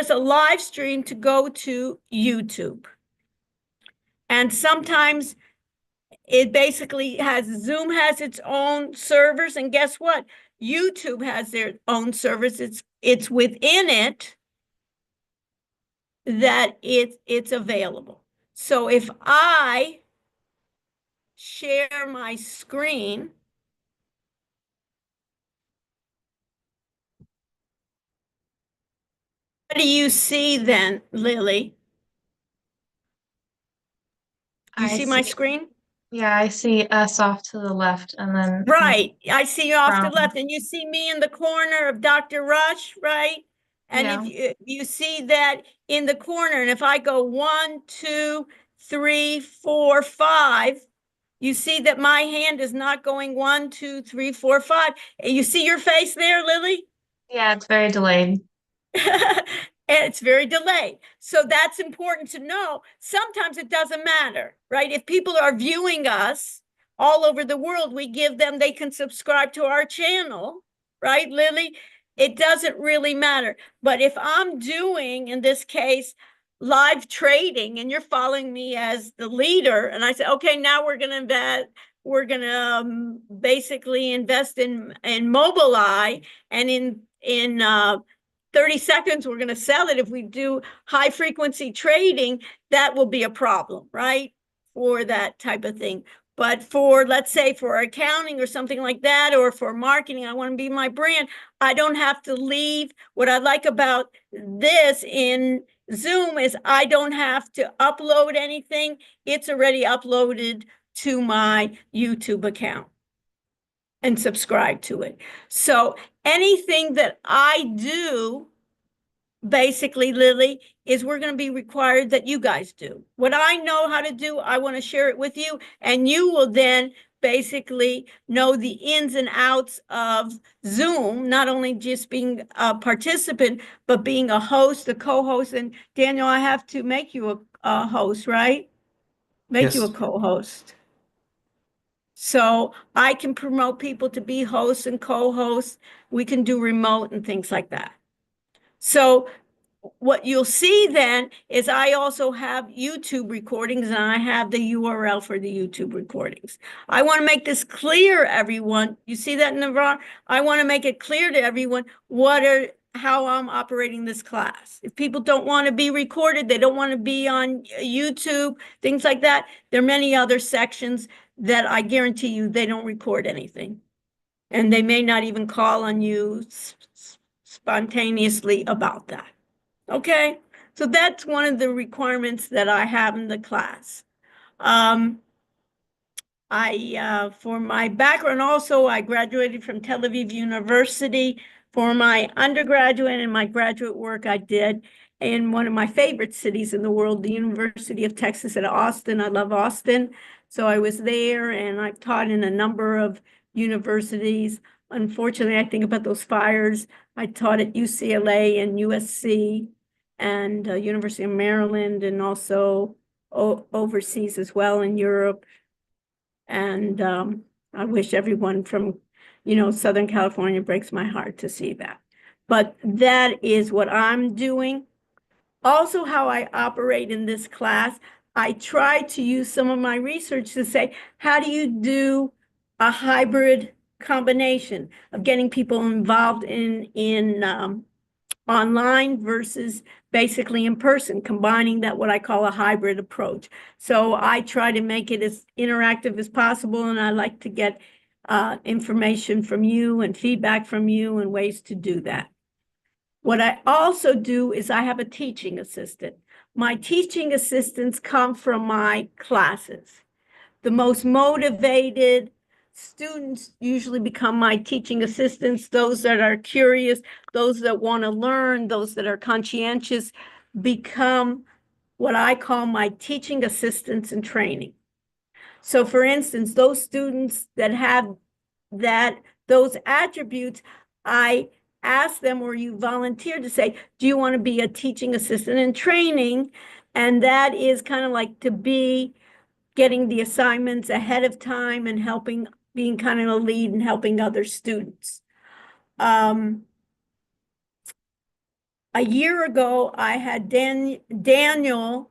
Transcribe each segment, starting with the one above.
requires a live stream to go to YouTube. And sometimes it basically has, Zoom has its own servers, and guess what? YouTube has their own servers. It's within it that it's available. So if I share my screen, what do you see then, Lily? Do you I see my see. screen? Yeah, I see us off to the left and then me Right. I see you off to the from, left, and you see me in the corner of Dr. Rush, right? And yeah. if you see that in the corner, and if I go 1, 2, 3, 4, 5, you see that my hand is not going 1, 2, 3, 4, 5. And you see your face there, Lily? Yeah, it's very delayed. And it's very delayed. So that's important to know. Sometimes it doesn't matter, right? If people are viewing us all over the world, we give them, they can subscribe to our channel, right, Lily? It doesn't really matter. But if I'm doing, in this case, live trading, and you're following me as the leader, and I say, okay, now we're going to invest, we're going to basically invest in Mobileye, and in 30 seconds, we're going to sell it. If we do high frequency trading, that will be a problem, right? For that type of thing. But for, let's say, for accounting or something like that, or for marketing, I want to be my brand. I don't have to leave. What I like about this in Zoom is I don't have to upload anything. It's already uploaded to my YouTube account and subscribe to it. So anything that I do, basically, Lily, is we're going to be required that you guys do. What I know how to do, I want to share it with you, and you will then basically know the ins and outs of Zoom, not only just being a participant, but being a host, a co-host. And Daniel, I have to make you a host, right? Make you a Yes. co-host. So I can promote people to be hosts and co-hosts. We can do remote and things like that. So what you'll see then is I also have YouTube recordings, and I have the URL for the YouTube recordings. I want to make this clear, everyone. You see that, Navarre? I want to make it clear to everyone how I'm operating this class. If people don't want to be recorded, they don't want to be on YouTube, things like that, there are many other sections that I guarantee you they don't record anything. And they may not even call on you spontaneously about that. Okay, so that's one of the requirements that I have in the class. For my background also, I graduated from Tel Aviv University. For my undergraduate and my graduate work, I did in one of my favorite cities in the world, the University of Texas at Austin. I love Austin. So I was there, and I've taught in a number of universities. Unfortunately, I think about those fires. I taught at UCLA and USC and University of Maryland, and also overseas as well in Europe. And I wish everyone from, Southern California, breaks my heart to see that. But that is what I'm doing. Also, how I operate in this class, I try to use some of my research to say, how do you do a hybrid combination of getting people involved in online versus basically in person, combining that, what I call a hybrid approach. So I try to make it as interactive as possible, and I like to get information from you and feedback from you and ways to do that. What I also do is I have a teaching assistant. My teaching assistants come from my classes. The most motivated students usually become my teaching assistants. Those that are curious, those that want to learn, those that are conscientious become what I call my teaching assistants in training. So for instance, those students that have those attributes, I ask them, or you volunteer to say, do you want to be a teaching assistant in training? And that is kind of like to be getting the assignments ahead of time and helping, being kind of a lead and helping other students. a year ago, I had Daniel,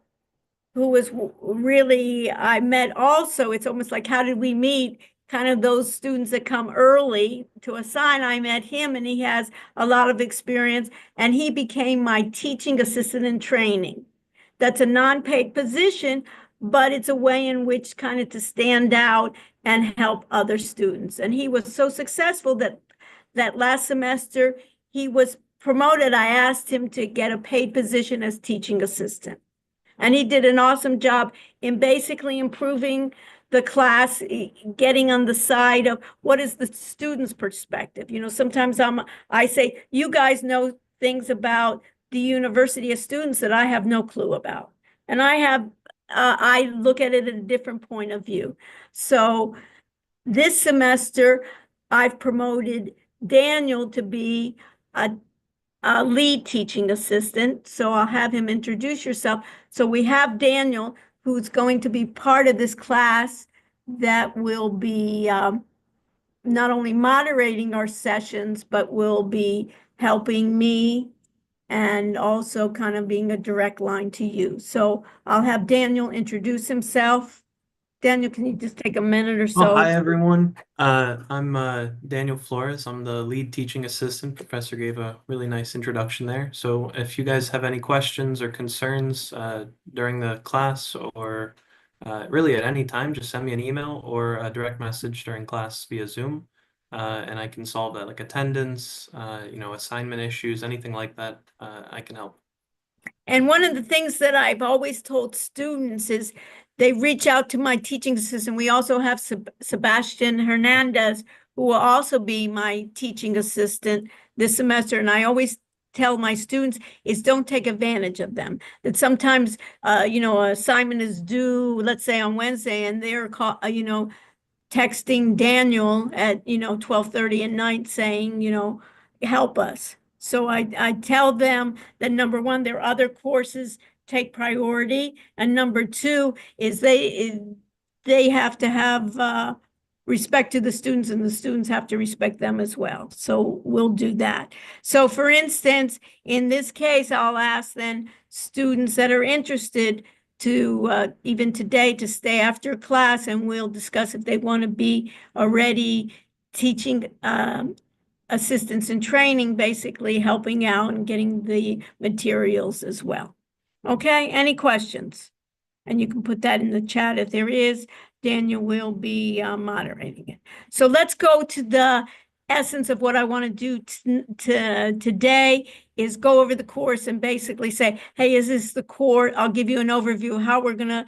who was really, I met also, it's almost like, how did we meet? Kind of those students that come early to assign. I met him and he has a lot of experience and he became my teaching assistant in training. That's a non-paid position, but it's a way in which kind of to stand out and help other students. And he was so successful that last semester he was promoted. I asked him to get a paid position as teaching assistant. And he did an awesome job in basically improving the class, getting on the side of what is the student's perspective. You know, sometimes I say, you guys know things about the university of students that I have no clue about. And I look at it at a different point of view. So this semester, I've promoted Daniel to be a lead teaching assistant. So I'll have him introduce yourself. So we have Daniel, who's going to be part of this class that will be not only moderating our sessions, but will be helping me and also kind of being a direct line to you. So I'll have Daniel introduce himself. Daniel, can you just take a minute or Oh, so? hi everyone. I'm Daniel Flores. I'm the lead teaching assistant. Professor gave a really nice introduction there. So if you guys have any questions or concerns during the class or really at any time, just send me an email or a direct message during class via Zoom. And I can solve that, like attendance, assignment issues, anything like that. I can help. And one of the things that I've always told students is they reach out to my teaching assistant. We also have Sebastian Hernandez, who will also be my teaching assistant this semester. And I always tell my students is don't take advantage of them. That sometimes, an assignment is due, let's say on Wednesday, and they're texting Daniel at 12:30 at night saying, help us. So I tell them that number one, their other courses take priority, and number two is they have to have respect to the students, and the students have to respect them as well. So we'll do that. So for instance, in this case, I'll ask then students that are interested to even today to stay after class, and we'll discuss if they want to be already teaching assistants in training, basically helping out and getting the materials as well. Okay, any questions? And you can put that in the chat if there is. Daniel will be moderating it. So let's go to the essence of what I want to do today is go over the course and basically say, hey, is this the course? I'll give you an overview of how we're going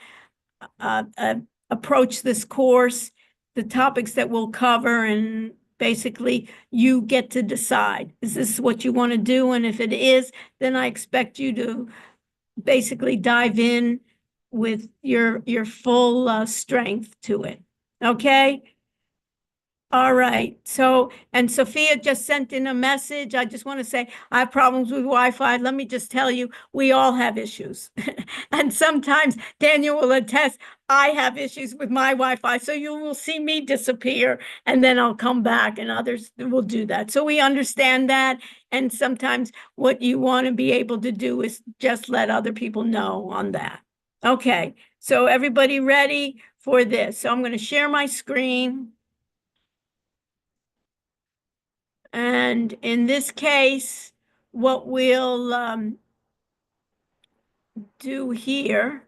to approach this course, the topics that we'll cover, and basically you get to decide, is this what you want to do? And if it is, then I expect you to basically dive in with your full strength to it. Okay? All right. So, and Sophia just sent in a message. I just want to say I have problems with Wi-Fi. Let me just tell you, we all have issues. And sometimes Daniel will attest, I have issues with my Wi-Fi. So you will see me disappear and then I'll come back and others will do that. So we understand that. And sometimes what you want to be able to do is just let other people know on that. Okay. So everybody ready for this? So I'm going to share my screen. And in this case, what we'll do here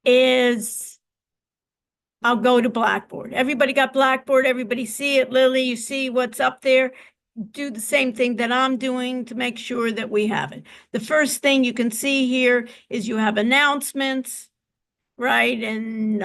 is I'll go to Blackboard. Everybody got Blackboard? Everybody see it? Lily, you see what's up there? Do the same thing that I'm doing to make sure that we have it. The first thing you can see here is you have announcements, right? And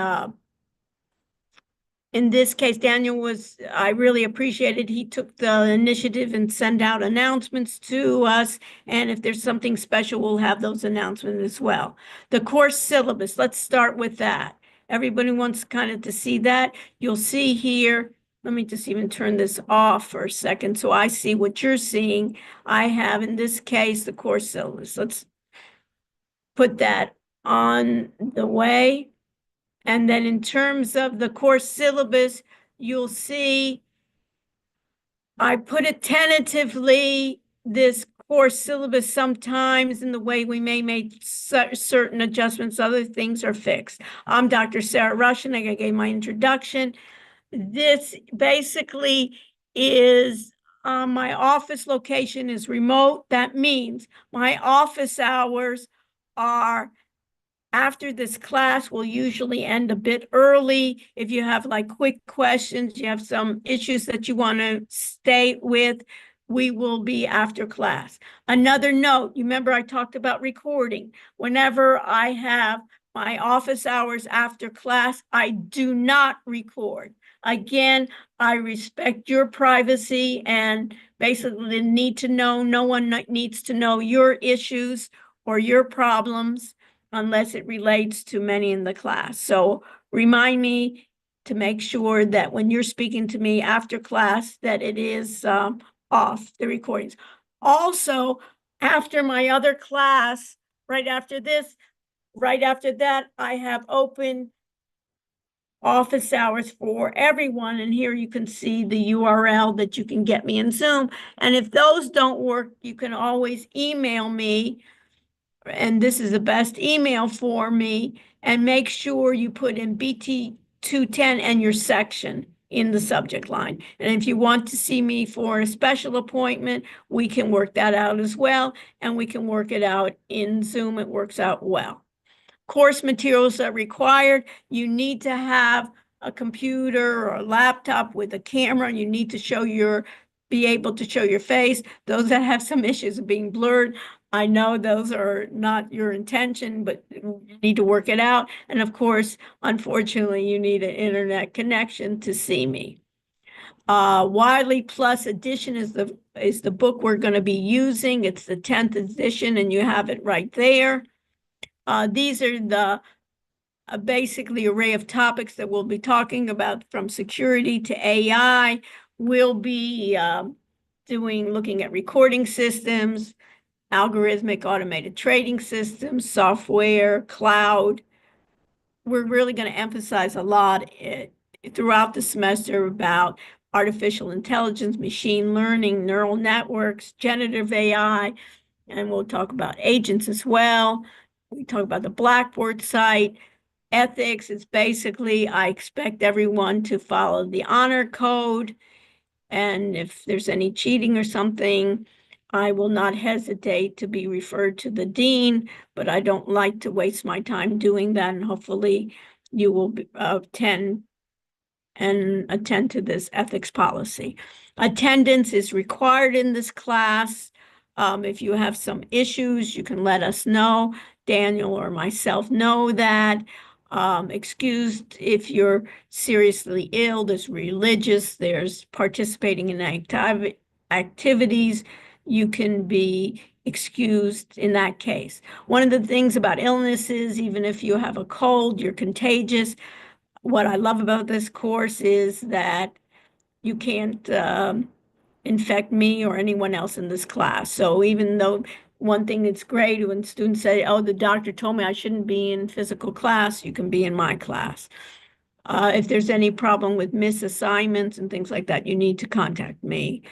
in this case, Daniel I really appreciated, he took the initiative and sent out announcements to us. And if there's something special, we'll have those announcements as well. The course syllabus, let's start with that. Everybody wants kind of to see that. You'll see here, let me just even turn this off for a second so I see what you're seeing. I have, in this case, the course syllabus. Let's put that on the way. And then in terms of the course syllabus, you'll see I put it tentatively, this course syllabus sometimes in the way we may make certain adjustments, other things are fixed. I'm Dr. Sarah Rushing. I gave my introduction. This basically is my office location is remote. That means my office hours are after this class will usually end a bit early. If you have like quick questions, you have some issues that you want to stay with, we will be after class. Another note, you remember I talked about recording. Whenever I have my office hours after class, I do not record. Again, I respect your privacy and basically need to know, no one needs to know your issues or your problems unless it relates to many in the class. So remind me to make sure that when you're speaking to me after class, that it is off the recordings. Also, after my other class, right after this, right after that, I have open office hours for everyone. And here you can see the URL that you can get me in Zoom. And if those don't work, you can always email me. And this is the best email for me, and make sure you put in BTE210 and your section in the subject line. And if you want to see me for a special appointment, we can work that out as well, and we can work it out in Zoom. It works out well. Course materials are required. You need to have a computer or a laptop with a camera. You need to be able to show your face. Those that have some issues of being blurred, I know those are not your intention, but you need to work it out. And of course, unfortunately, you need an internet connection to see me. Wiley Plus Edition is the book we're going to be using. It's the 10th edition, and you have it right there. These are the basically array of topics that we'll be talking about, from security to AI. We'll be looking at recording systems, algorithmic automated trading systems, software, cloud. We're really going to emphasize a lot throughout the semester about artificial intelligence, machine learning, neural networks, generative AI, and we'll talk about agents as well. We talk about the Blackboard site. Ethics is basically, I expect everyone to follow the honor code. And if there's any cheating or something, I will not hesitate to be referred to the dean, but I don't like to waste my time doing that. And hopefully you will attend to this ethics policy. Attendance is required in this class. If you have some issues, you can let us know. Daniel or myself know that. Excused if you're seriously ill, there's religious, there's participating in activities, you can be excused in that case. One of the things about illness is, even if you have a cold, you're contagious. What I love about this course is that you can't infect me or anyone else in this class. So even though one thing that's great when students say, oh, the doctor told me I shouldn't be in physical class, you can be in my class. If there's any problem with misassignments and things like that, you need to contact me.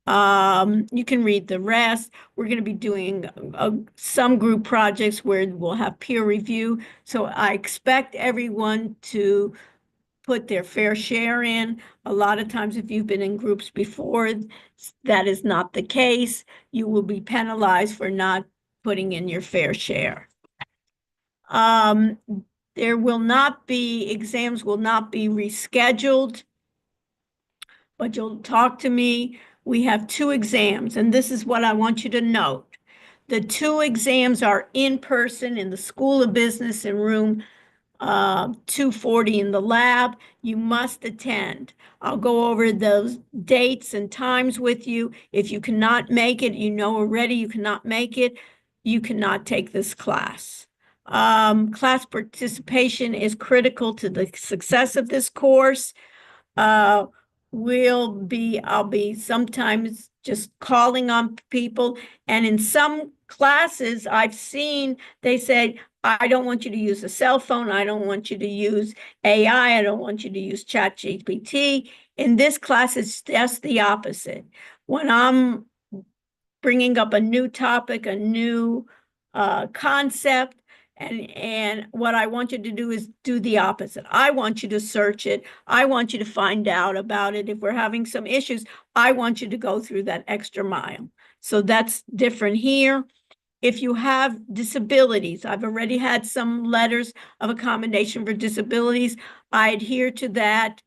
You can read the rest. We're going to be doing some group projects where we'll have peer review. So I expect everyone to put their fair share in. A lot of times, if you've been in groups before, that is not the case. You will be penalized for not putting in your fair share. There will not be, exams will not be rescheduled, but you'll talk to me. We have 2 exams, and this is what I want you to note. The 2 exams are in person in the School of Business in room 240 in the lab. You must attend. I'll go over those dates and times with you. If you cannot make it, you know already you cannot make it, you cannot take this class. Class participation is critical to the success of this course. I'll be sometimes just calling on people, and in some classes I've seen, they say, I don't want you to use a cell phone. I don't want you to use AI. I don't want you to use ChatGPT. In this class, it's just the opposite. When I'm bringing up a new topic, a new concept. And what I want you to do is do the opposite. I want you to search it. I want you to find out about it. If we're having some issues, I want you to go through that extra mile. So that's different here. If you have disabilities, I've already had some letters of accommodation for disabilities. I adhere to that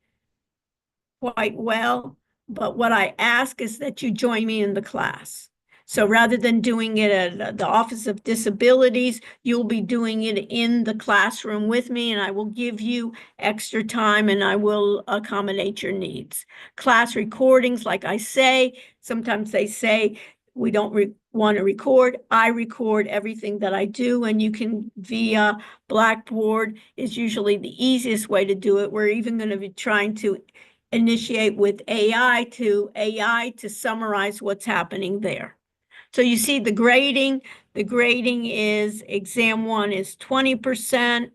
quite well, but what I ask is that you join me in the class. So rather than doing it at the Office of Disabilities, you'll be doing it in the classroom with me, and I will give you extra time and I will accommodate your needs. Class recordings, like I say, sometimes they say we don't want to record. I record everything that I do, and you can via Blackboard is usually the easiest way to do it. We're even going to be trying to initiate with AI to summarize what's happening there. So you see the grading. The grading is exam 1 is 20%.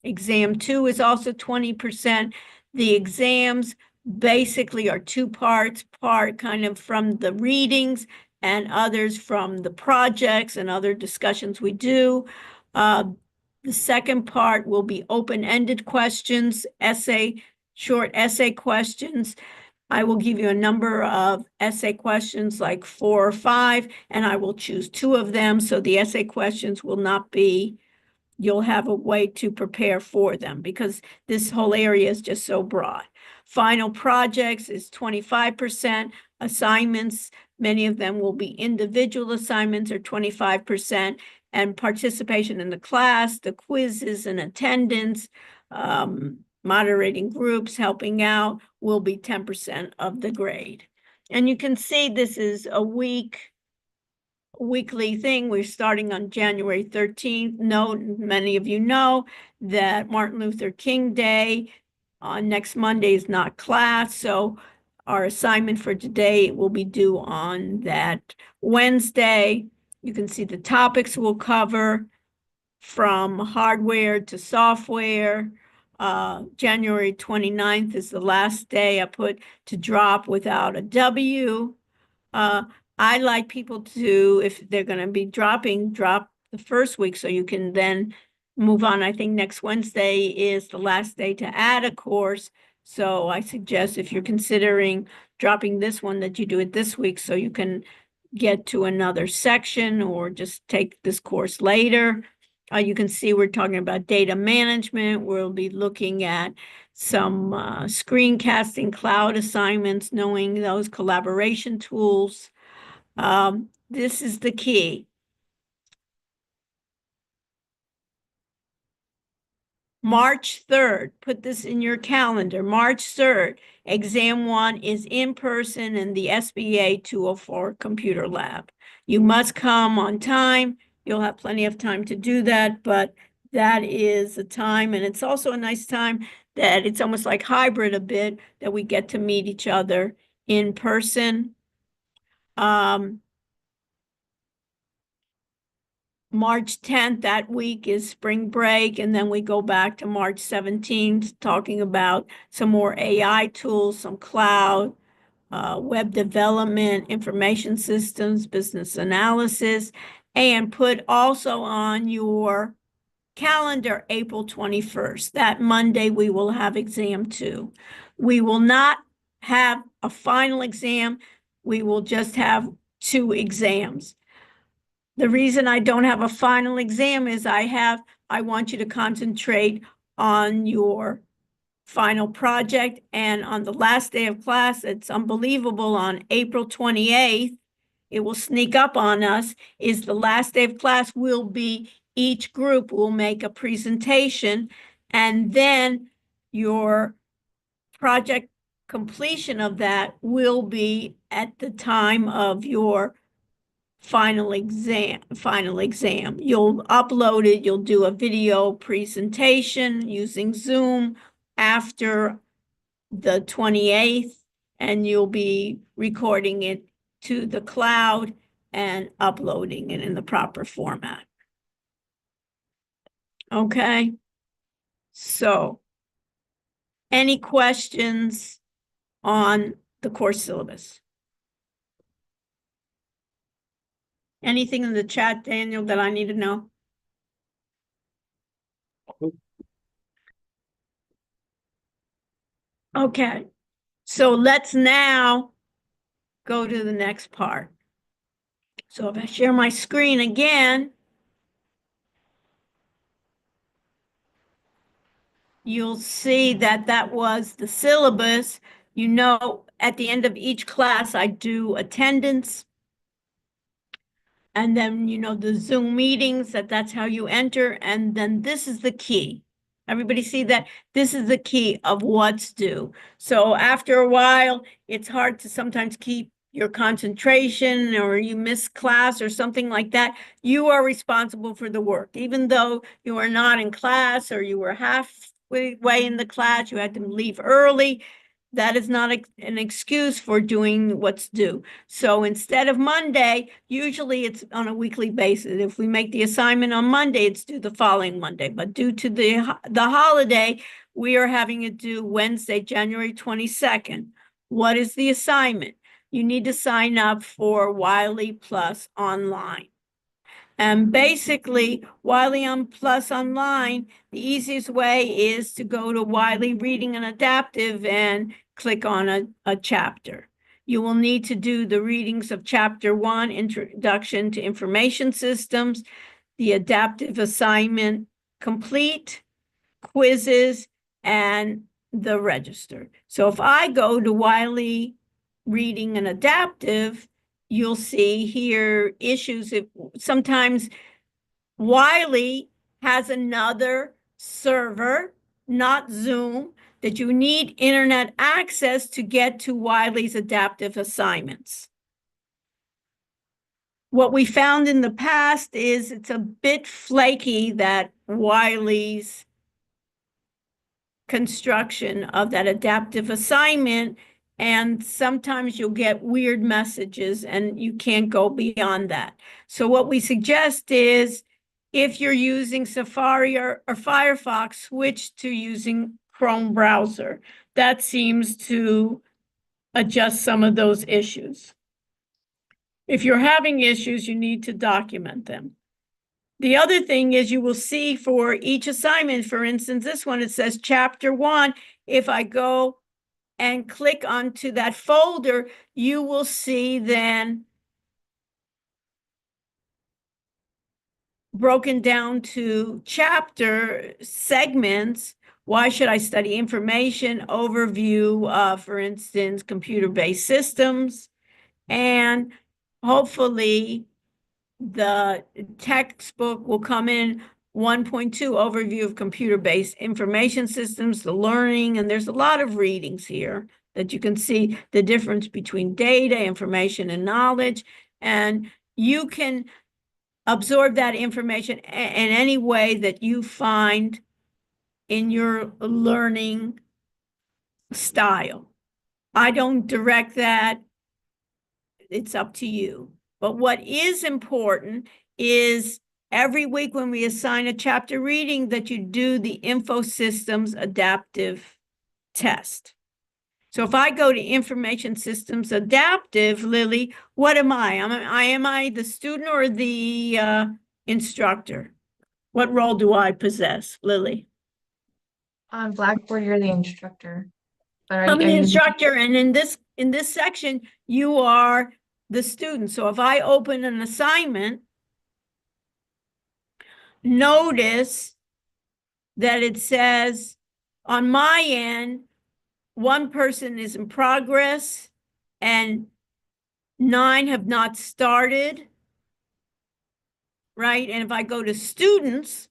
Exam 2 is also 20%. The exams basically are 2 parts, part kind of from the readings and others from the projects and other discussions we do. The second part will be open-ended questions, short essay questions. I will give you a number of essay questions, like 4 or 5, and I will choose 2 of them. So the essay questions will not be, you'll have a way to prepare for them because this whole area is just so broad. Final projects is 25%. Assignments, many of them will be individual assignments, are 25%. And participation in the class, the quizzes and attendance, moderating groups, helping out will be 10% of the grade. And you can see this is a weekly thing. We're starting on January 13th. Many of you know that Martin Luther King Day on next Monday is not class. So our assignment for today will be due on that Wednesday. You can see the topics we'll cover from hardware to software. January 29th is the last day I put to drop without a W. I like people to, if they're going to be drop the first week so you can then move on. I think next Wednesday is the last day to add a course. So I suggest if you're considering dropping this one, that you do it this week so you can get to another section or just take this course later. You can see we're talking about data management. We'll be looking at some screencasting cloud assignments, knowing those collaboration tools. This is the key. March 3rd, put this in your calendar. March 3rd, exam 1 is in person in the SBA 204 computer lab. You must come on time. You'll have plenty of time to do that, but that is a time, and it's also a nice time that it's almost like hybrid a bit, that we get to meet each other in person. March 10th, that week is spring break, and then we go back to March 17th, talking about some more AI tools, some cloud, web development, information systems, business analysis, and put also on your calendar April 21st. That Monday, we will have exam 2. We will not have a final exam. We will just have 2 exams. The reason I don't have a final exam is I want you to concentrate on your final project. And on the last day of class, it's unbelievable, on April 28th, it will sneak up on us, is the last day of class will be, each group will make a presentation, and then your project completion of that will be at the time of your final exam. You'll upload it, you'll do a video presentation using Zoom after the 28th, and you'll be recording it to the cloud and uploading it in the proper format. Okay, so any questions on the course syllabus? Anything in the chat, Daniel, that I need to know? Okay, so let's now go to the next part. So if I share my screen again, you'll see that that was the syllabus. You know, at the end of each class, I do attendance. And then, you know, the Zoom meetings, that's how you enter. And then this is the key. Everybody see that? This is the key of what's due. So after a while, it's hard to sometimes keep your concentration, or you miss class or something like that. You are responsible for the work. Even though you are not in class or you were halfway in the class, you had to leave early. That is not an excuse for doing what's due. So instead of Monday, usually it's on a weekly basis. If we make the assignment on Monday, it's due the following Monday. But due to the holiday, we are having it due Wednesday, January 22nd. What is the assignment? You need to sign up for Wiley Plus Online. And basically, Wiley Plus Online, the easiest way is to go to Wiley Reading and Adaptive and click on a chapter. You will need to do the readings of Chapter 1, Introduction to Information Systems, the adaptive assignment complete, quizzes, and the register. So if I go to Wiley Reading and Adaptive, you'll see here issues. Sometimes Wiley has another server, not Zoom, that you need internet access to get to Wiley's adaptive assignments. What we found in the past is it's a bit flaky, that Wiley's construction of that adaptive assignment, and sometimes you'll get weird messages and you can't go beyond that. So what we suggest is, if you're using Safari or Firefox, switch to using Chrome browser. That seems to adjust some of those issues. If you're having issues, you need to document them. The other thing is, you will see for each assignment, for instance, this one, it says Chapter 1. If I go and click onto that folder, you will see then broken down to chapter segments. Why should I study information? Overview, for instance, computer-based systems. And hopefully the textbook will come in 1.2 overview of computer-based information systems, the learning, and there's a lot of readings here that you can see the difference between data, information, and knowledge. And you can absorb that information in any way that you find in your learning style. I don't direct that. It's up to you. But what is important is every week when we assign a chapter reading, that you do the InfoSystems adaptive test. So if I go to Information Systems Adaptive, Lily, what am I? Am I the student or the instructor? What role do I possess, Lily? On Blackboard, you're the instructor. But I'm are the you instructor, and in this section, you are the student. So if I open an assignment, notice that it says on my end, one person is in progress and 9 have not started, right? And if I go to students,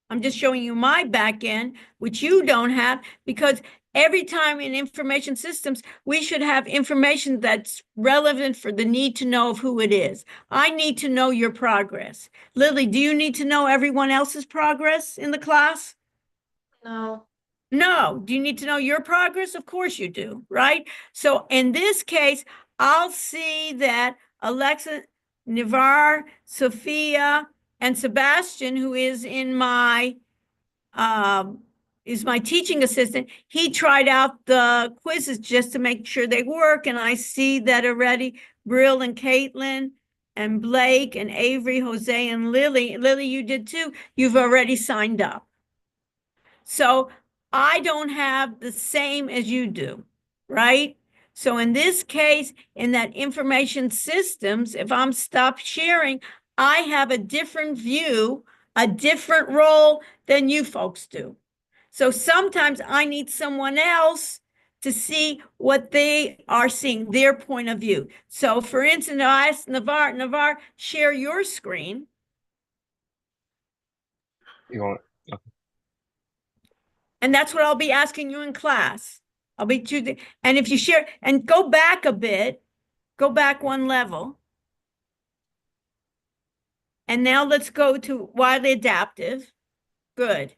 I'm just showing you my back end, which you don't have, because every time in information systems, we should have information that's relevant for the need to know of who it is. I need to know your progress. Lily, do you need to know everyone else's progress in the class? No. No. Do you need to know your progress? Of course you do, right? So in this case, I'll see that Alexa, Nivar, Sophia, and Sebastian, who is in my teaching assistant, he tried out the quizzes just to make sure they work. And I see that already Brill and Caitlin and Blake and Avery, Jose and Lily. Lily, you did too. You've already signed up. So I don't have the same as you do, right? So in this case, in that information systems, if I'm stopped sharing, I have a different view, a different role than you folks do. So sometimes I need someone else to see what they are seeing, their point of view. So for instance, I asked Navar, share your screen. You want? And that's what I'll be asking you in class. I'll be choosing, and if you share, and go back a bit, go back one level. And now let's go to widely adaptive. Good.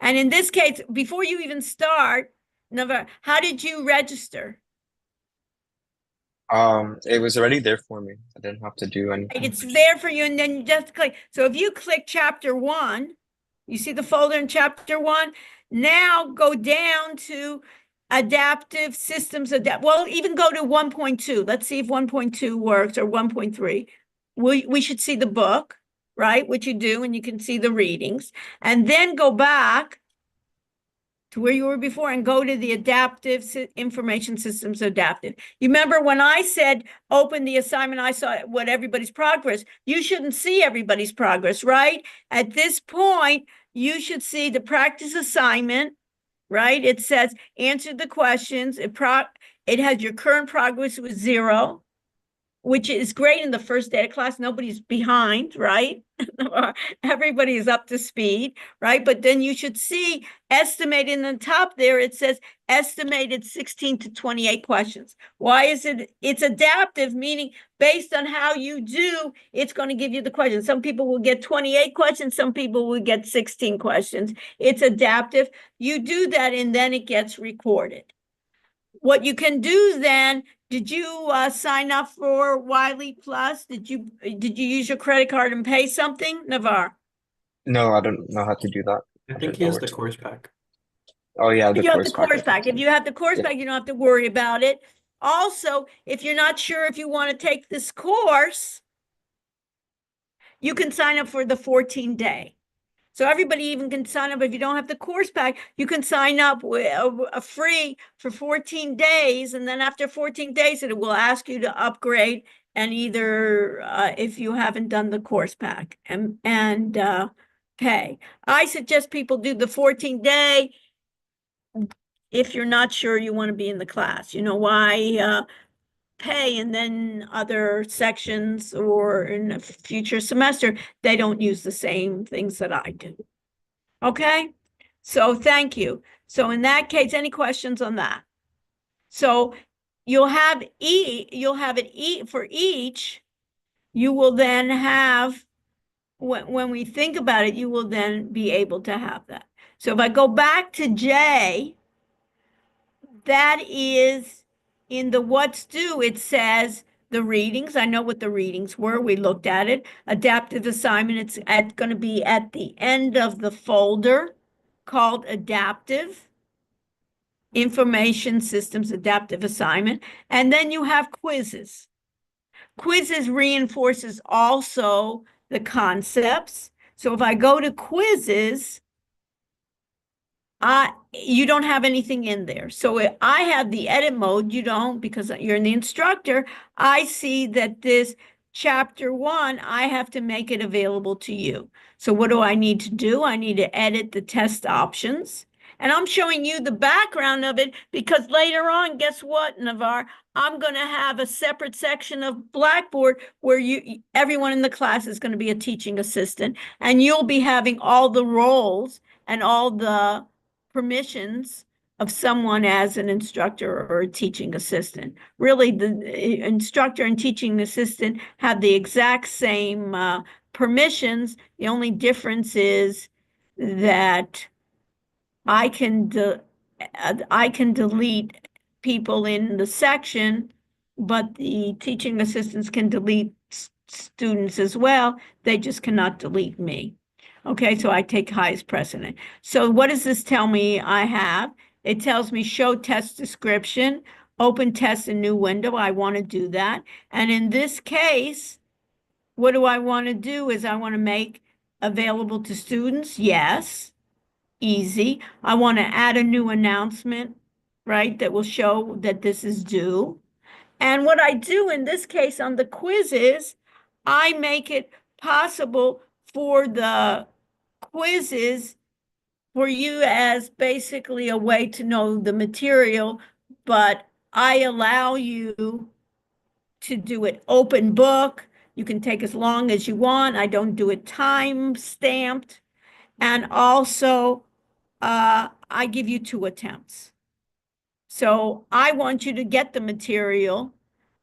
And in this case, before you even start, Navar, how did you register? It was already there for me. I didn't have to do anything. It's there for you, and then you just click. So if you click chapter 1, you see the folder in chapter 1. Now go down to adaptive systems. Well, even go to 1.2. Let's see if 1.2 works, or 1.3. We should see the book, right? Which you do, and you can see the readings. And then go back to where you were before and go to the adaptive information systems adaptive. You remember when I said open the assignment, I saw what everybody's progress. You shouldn't see everybody's progress, right? At this point, you should see the practice assignment, right? It says answer the questions. It has your current progress with 0, which is great in the first day of class. Nobody's behind, right? Everybody is up to speed, right? But then you should see estimated in the top there, it says estimated 16 to 28 questions. Why is it? It's adaptive, meaning based on how you do, it's going to give you the questions. Some people will get 28 questions, some people will get 16 questions. It's adaptive. You do that, and then it gets recorded. What you can do then, did you sign up for Wiley Plus? Did you use your credit card and pay something, Navar? No, I don't know how to do that. I I think don't he know has where the to. course pack. Oh yeah, the You have the course course pack. If you have the course Yeah. pack, you don't have to worry about it. Also, if you're not sure if you want to take this course, you can sign up for the 14-day. So everybody even can sign up. If you don't have the course pack, you can sign up with a free for 14 days. And then after 14 days, it will ask you to upgrade, and either if you haven't done the course pack and pay. I suggest people do the 14-day if you're not sure you want to be in the class. You know why pay, and then other sections or in a future semester, they don't use the same things that I do. Okay, so thank you. So in that case, any questions on that? So you'll have it for each. You will then have, when we think about it, you will then be able to have that. So if I go back to J, that is in the what's due, it says the readings. I know what the readings were. We looked at it. Adaptive assignment, it's going to be at the end of the folder called adaptive information systems adaptive assignment. And then you have quizzes. Quizzes reinforces also the concepts. So if I go to quizzes, you don't have anything in there. So I have the edit mode, you don't, because you're the instructor. I see that this chapter 1, I have to make it available to you. So what do I need to do? I need to edit the test options. And I'm showing you the background of it because later on, guess what, Navar? I'm going to have a separate section of Blackboard where everyone in the class is going to be a teaching assistant, and you'll be having all the roles and all the permissions of someone as an instructor or a teaching assistant. Really, the instructor and teaching assistant have the exact same permissions. The only difference is that I can delete people in the section, but the teaching assistants can delete students as well. They just cannot delete me. Okay, so I take highest precedent. So what does this tell me I have? It tells me show test description, open test in new window. I want to do that. And in this case, what do I want to do is I want to make available to students. Yes, easy. I want to add a new announcement, right, that will show that this is due. And what I do in this case on the quizzes, I make it possible for the quizzes for you as basically a way to know the material, but I allow you to do it open book. You can take as long as you want. I don't do it time stamped. And also, I give you 2 attempts. So I want you to get the material,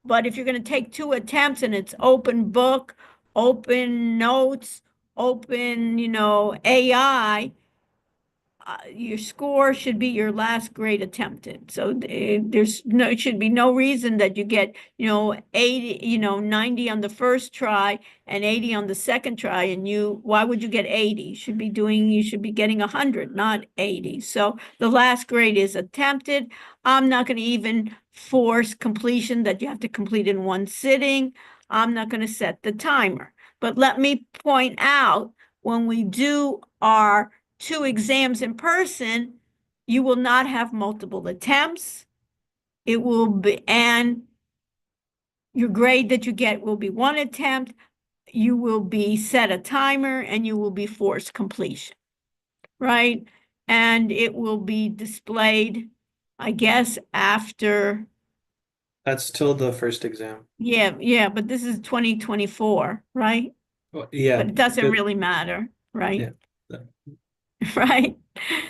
but if you're going to take 2 attempts and it's open book, open notes, open, AI, your score should be your last grade attempted. So it should be no reason that you get, 80, 90 on the first try and 80 on the second try. And why would you get 80? You should be getting 100, not 80. So the last grade is attempted. I'm not going to even force completion that you have to complete in one sitting. I'm not going to set the timer. But let me point out, when we do our 2 exams in person, you will not have multiple attempts. It will be, and your grade that you get will be 1 attempt. You will be set a timer and you will be forced completion, right? And it will be displayed, I guess, after. That's till the first exam. Yeah, but this is 2024, right? Well, yeah. But it doesn't really matter, right? Yeah. Right?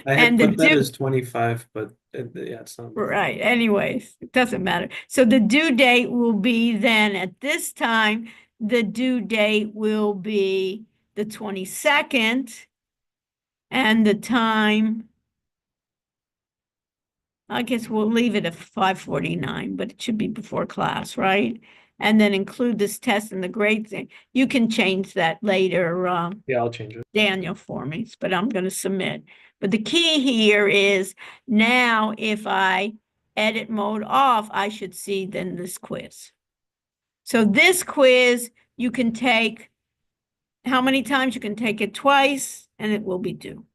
I had And the put that due, as 25, but yeah, it's not. right, anyways, it doesn't matter. So the due date will be then at this time, the due date will be the 22nd. And the time, I guess we'll leave it at 5:49, but it should be before class, right? And then include this test in the grade thing. You can change that later, Yeah, I'll change it. Daniel, for me, but I'm going to submit. But the key here is now if I edit mode off, I should see then this quiz. So this quiz, you can take how many times? You can take it twice and it will be due.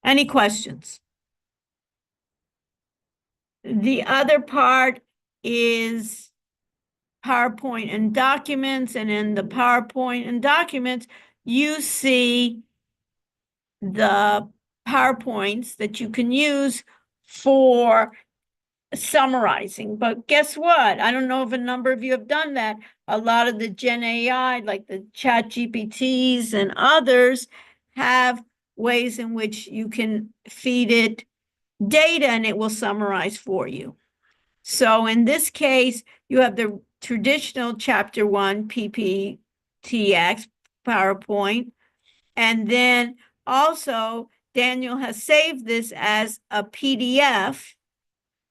Any questions? The other part is PowerPoint and documents. And in the PowerPoint and documents, you see the PowerPoints that you can use for summarizing. But guess what? I don't know if a number of you have done that. A lot of the Gen AI, like the Chat GPTs and others, have ways in which you can feed it data and it will summarize for you. So in this case, you have the traditional Chapter 1 PPTX PowerPoint, and then also Daniel has saved this as a PDF.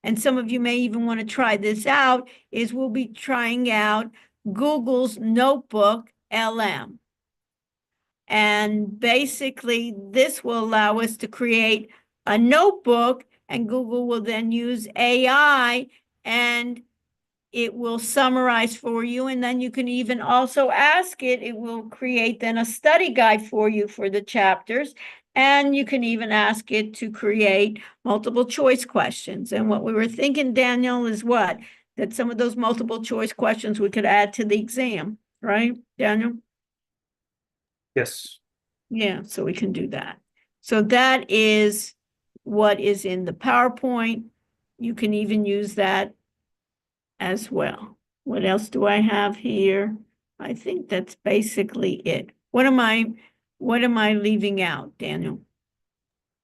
And some of you may even want to try this out, is we'll be trying out Google's Notebook LM. And basically, this will allow us to create a notebook, and Google will then use AI and it will summarize for you. And then you can even also ask it, it will create then a study guide for you for the chapters. And you can even ask it to create multiple choice questions. And what we were thinking, Daniel, is what? That some of those multiple choice questions we could add to the exam, right, Daniel? Yes. Yeah, so we can do that. So that is what is in the PowerPoint. You can even use that as well. What else do I have here? I think that's basically it. What am I leaving out, Daniel?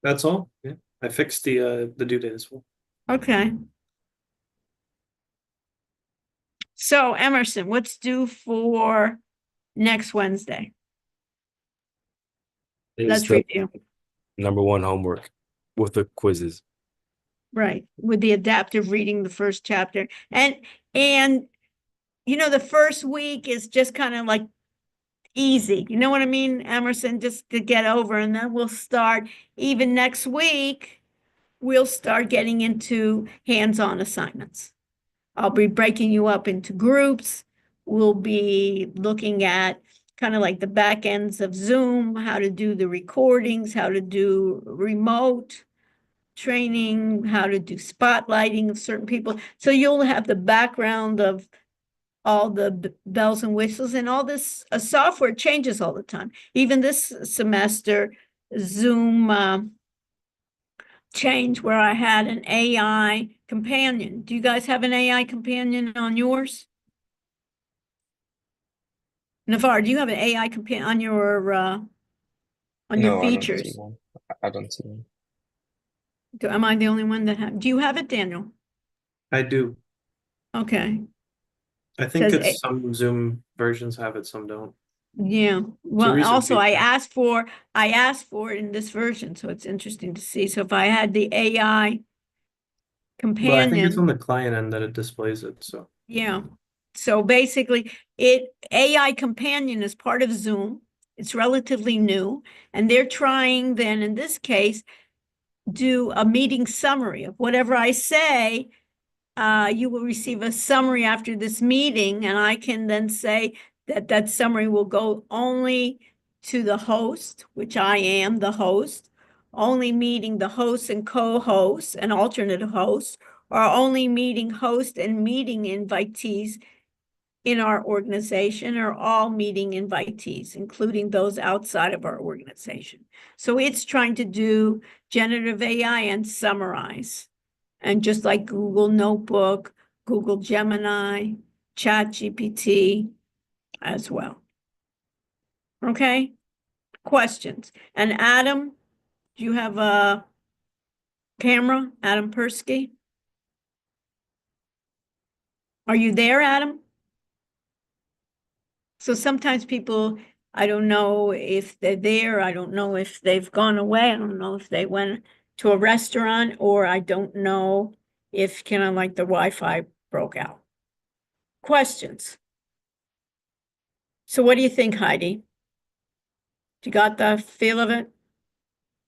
That's all. Yeah. I fixed the due date as well. Okay. So Emerson, what's due for next Wednesday? Is Let's the review. number 1 homework with the quizzes. Right, with the adaptive reading, the first chapter. And the first week is just kind of like easy. You know what I mean, Emerson, just to get over. And then we'll start, even next week, we'll start getting into hands-on assignments. I'll be breaking you up into groups we'll be looking at kind of like the back ends of Zoom, how to do the recordings, how to do remote training, how to do spotlighting of certain people. So you'll have the background of all the bells and whistles, and all this software changes all the time. Even this semester, Zoom change where I had an AI companion. Do you guys have an AI companion on yours? Navar, do you have an AI companion on your No, I don't see features? one. I don't see one. Am I the only one that do you have it, Daniel? I do. Okay, I think Says it's some Zoom versions have it, some don't. yeah. It's a Well, recent also I feature. asked for it in this version, so it's interesting to see. So if I had the AI Well, I think it's on companion, the client end that it displays it, so. yeah. So basically, AI companion is part of Zoom. It's relatively new, and they're trying then in this case do a meeting summary of whatever I say. You will receive a summary after this meeting, and I can then say that that summary will go only to the host, which I am the host, only meeting the hosts and co-hosts and alternate hosts, or only meeting host and meeting invitees in our organization, or all meeting invitees, including those outside of our organization. So it's trying to do generative AI and summarize. And just like Google Notebook, Google Gemini, ChatGPT as well. Okay, questions? And Adam, do you have a camera? Adam Persky? Are you there, Adam? So sometimes people, I don't know if they're there, I don't know if they've gone away, I don't know if they went to a restaurant, or I don't know if kind of like the Wi-Fi broke out. Questions? So what do you think, Heidi? You got the feel of it?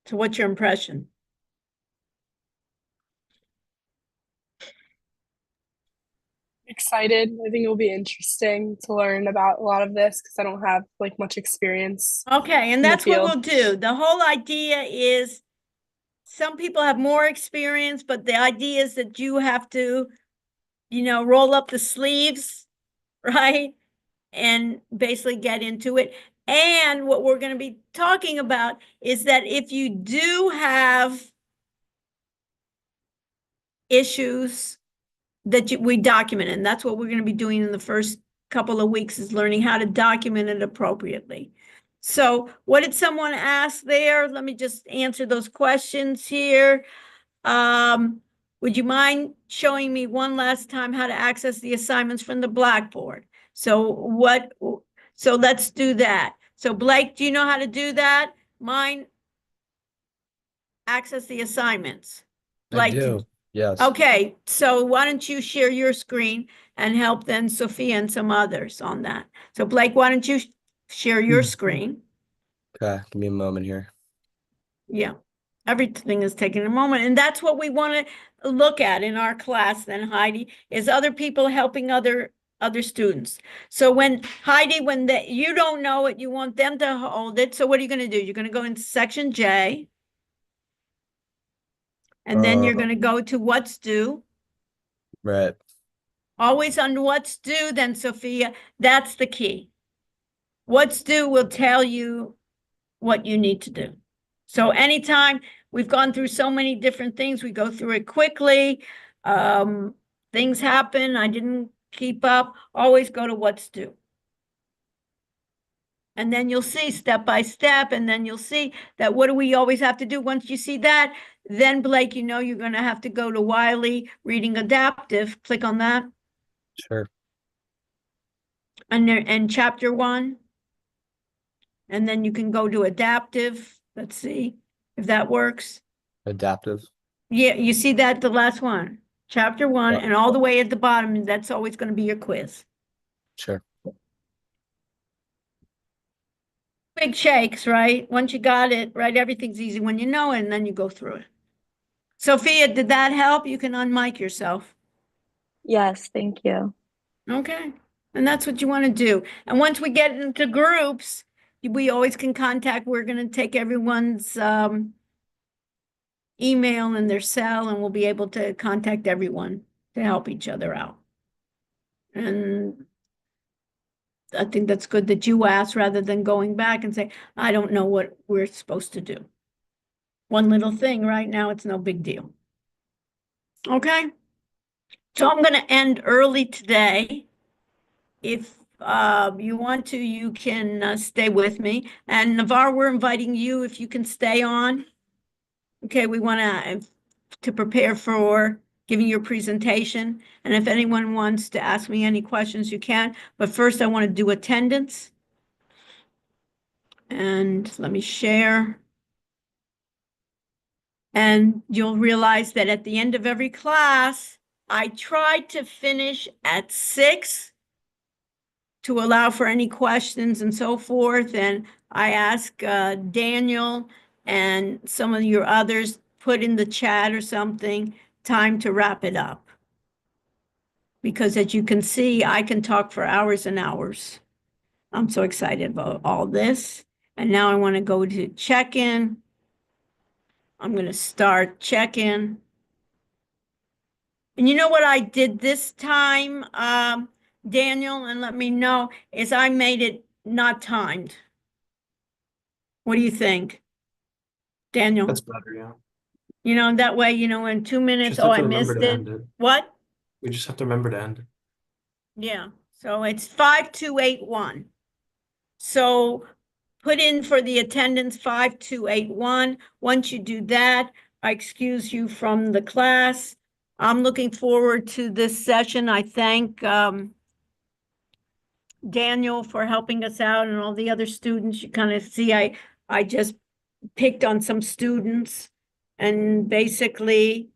So what's your impression? Excited. I think it will be interesting to learn about a lot of this because I don't have like much experience Okay, and in the that's what field. we'll do. The whole idea is some people have more experience, but the idea is that you have to, roll up the sleeves, right? And basically get into it. And what we're going to be talking about is that if you do have issues that we document, and that's what we're going to be doing in the first couple of weeks, is learning how to document it appropriately. So what did someone ask there? Let me just answer those questions here. Would you mind showing me one last time how to access the assignments from the Blackboard? So let's do that. So Blake, do you know how to do that? Mine, access the assignments. I Blake, do. Yes. okay, so why don't you share your screen and help then Sophia and some others on that? So Blake, why don't you share your screen? Okay. Give me a moment here. Yeah, everything is taking a moment, and that's what we want to look at in our class then, Heidi, is other people helping other students. So when Heidi, you don't know it, you want them to hold it. So what are you going to do? You're going to go into section J, and then you're going to go to what's due. Right. Always on what's due, then Sophia, that's the key. What's due will tell you what you need to do. So anytime we've gone through so many different things, we go through it quickly. Things happen, I didn't keep up, always go to what's due. And then you'll see step by step, and then you'll see that what do we always have to do once you see that? Then Blake, you're going to have to go to Wiley Reading Adaptive, click on that. Sure. And chapter 1. And then you can go to adaptive. Let's see if that works. Adaptive. Yeah, you see that, the last one, chapter 1, Yeah. and all the way at the bottom, that's always going to be your quiz. Sure. Big shakes, right? Once you got it, right, everything's easy when you know it, and then you go through it. Sophia, did that help? You can unmic yourself. Yes, thank you. Okay, And that's what you want to do. And once we get into groups, we always can contact, we're going to take everyone's email and their cell, and we'll be able to contact everyone to help each other out. And I think that's good that you asked rather than going back and say, I don't know what we're supposed to do. One little thing right now, it's no big deal. Okay? So I'm going to end early today. If you want to, you can stay with me. And Navarre, we're inviting you if you can stay on. Okay, we want to prepare for giving your presentation. And if anyone wants to ask me any questions, you can. But first, I want to do attendance. And let me share. And you'll realize that at the end of every class, I try to finish at 6 to allow for any questions and so forth. And I ask Daniel and some of your others, put in the chat or something, time to wrap it up. Because as you can see, I can talk for hours and hours. I'm so excited about all this. And now I want to go to check-in. I'm going to start check-in. And you know what I did this time, Daniel, and let me know, is I made it not timed. What do you think? Daniel? That's better, yeah. You know, that way, you know, in 2 minutes, Just have oh, to I remember missed to it. end it. What? We just have to remember to end it. Yeah, so it's 5281. So put in for the attendance 5281. Once you do that, I excuse you from the class. I'm looking forward to this session. I thank Daniel for helping us out and all the other students. You kind of see, I just picked on some students, and basically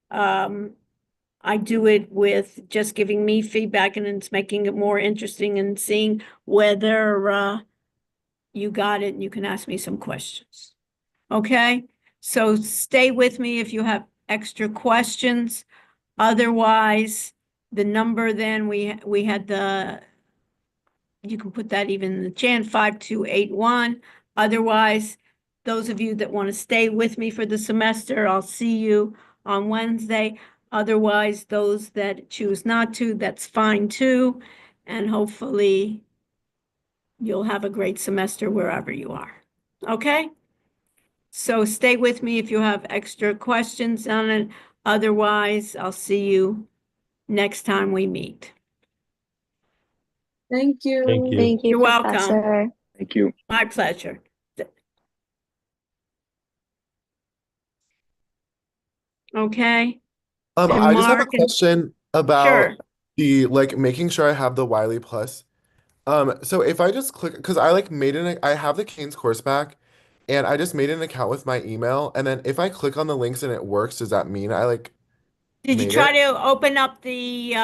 I do it with just giving me feedback, and it's making it more interesting and seeing whether you got it, and you can ask me some questions. Okay, so stay with me if you have extra questions. Otherwise, the number then we had the, you can put that even in the chat, 5281. Otherwise, those of you that want to stay with me for the semester, I'll see you on Wednesday. Otherwise, those that choose not to, that's fine too. And hopefully you'll have a great semester wherever you are. Okay? So stay with me if you have extra questions on it. Otherwise, I'll see you next time we meet. Thank you. Thank you. Thank you, You're welcome. Professor. Thank you. My pleasure. Okay, and I just have a Mark and, question about sure. the making sure I have the Wiley Plus. So if I just click, because I I have the Canes course back, and I just made an account with my email, and then if I click on the links and it works, does that mean I Did you made try it? to open up the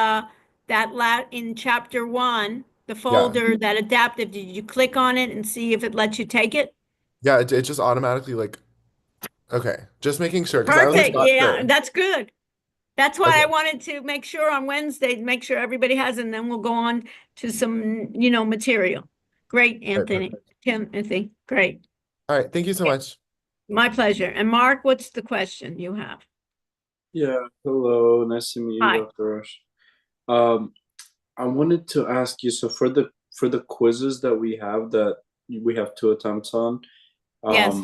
in chapter 1, the Yeah. folder, that adaptive? Did you click on it and see if it lets you take it? Yeah, it just automatically okay, just making sure because I was Perfect. not Yeah, sure. that's good. That's why I Okay. wanted to make sure on Wednesday, make sure everybody has, and then we'll go on to some, material. Great, Anthony. perfect. Timothy, great. All right, thank you so much. My pleasure. And Mark, what's the question you have? Yeah, hello, nice to meet you, Hi. Dr. Rush. I wanted to ask you, so for the quizzes that we have 2 attempts on, Yes.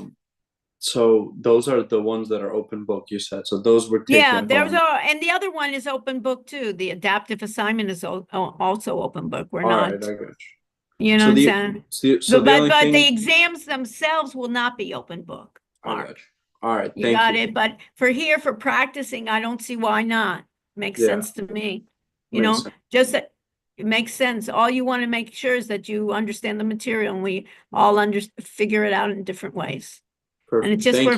so those are the ones that are open book, you said. So those were Yeah, taken there's home. and the other one is open book too. The adaptive assignment is also open book. We're All not, right, I got you know So what I'm the saying? so the But only the thing exams themselves will not be open book, I Mark. got you. All right, You thank got you. it, but for practicing, I don't see why not. Makes Yeah. sense to me. You Makes know, sense. just that it makes sense. All you want to make sure is that you understand the material, and we all figure it out in different ways. And Perfect. it's just Thank for you.